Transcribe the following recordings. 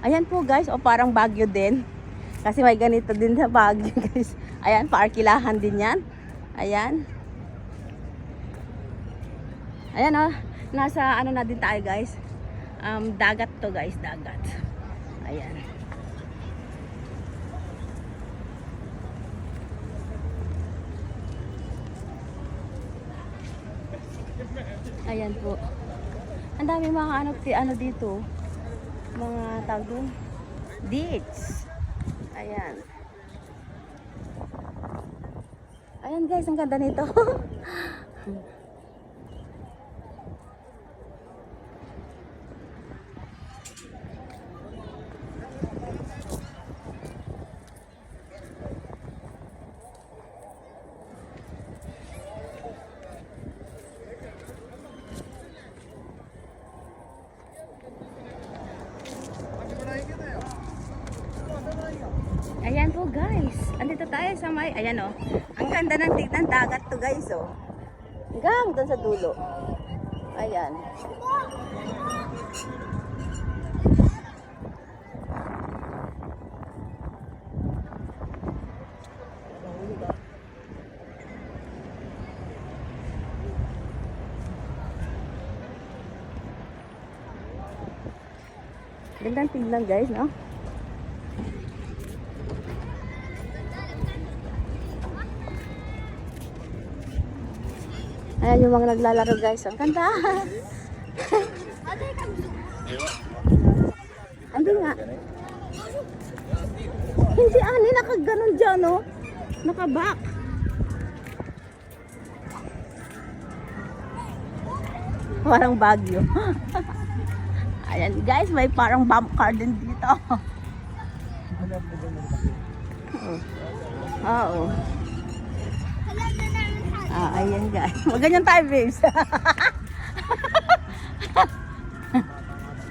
Ayan po guys, o parang Baguio din. Kasi may ganito din sa Baguio guys. Ayan, paarkilahan din yan. Ayan. Ayan o, nasa ano na din tayo guys. Dagat to guys, dagat. Ayan. Ayan po. Ang dami mga ano dito. Mga tawag doon. Dates. Ayan. Ayan guys, ang ganda nito. Ayan po guys. Andito tayo sa may, ayan o. Ang ganda ng tignan dagat to guys o. Hanggang doon sa dulo. Ayan. Gandang tignan guys, no? Ayan yung mga naglalaro guys. Ang ganda. Andi nga. Hindi ani nakaganon dyan, no? Nakaback. Parang Baguio. Ayan guys, may parang bump car din dito. Oo. Ayan guys. Maganyan tayo, babes.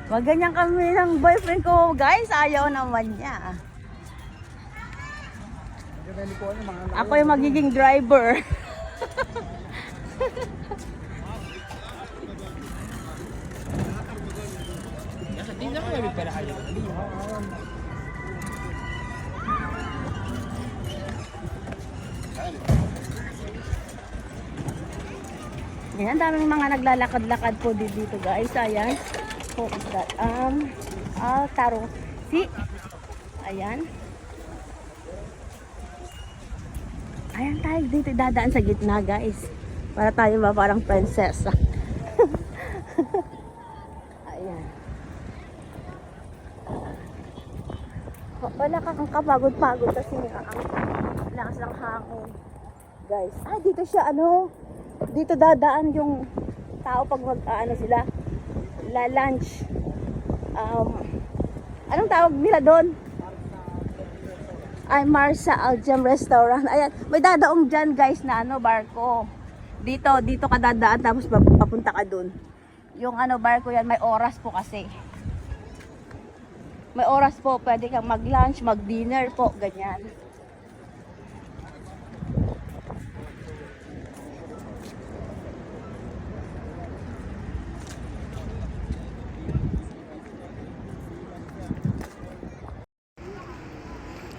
Maganyan kami ng boyfriend ko, guys. Ayaw naman niya. Ako yung magiging driver. Ayan, daming mga naglalakad-lakad po dito guys. Ayan. What is that? Taro. See? Ayan. Ayan tayo dito dadaan sa gitna guys. Para tayo ba parang princess. Ayan. Wala kang kapagod-pagod kasi ang lakas ng hangin. Guys. Dito siya ano. Dito dadaan yung tao pag ano sila lunch. Anong tawag nila doon? Ay, Marsa Aljam Restaurant. Ayan, may dadaong dyan guys na ano, barko. Dito ka dadaan tapos papunta ka doon. Yung ano, barko yan, may oras po kasi. May oras po, pwede kang mag-lunch, mag-dinner po, ganyan.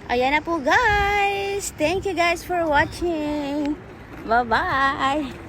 Ayan na po guys. Thank you guys for watching. Bye-bye.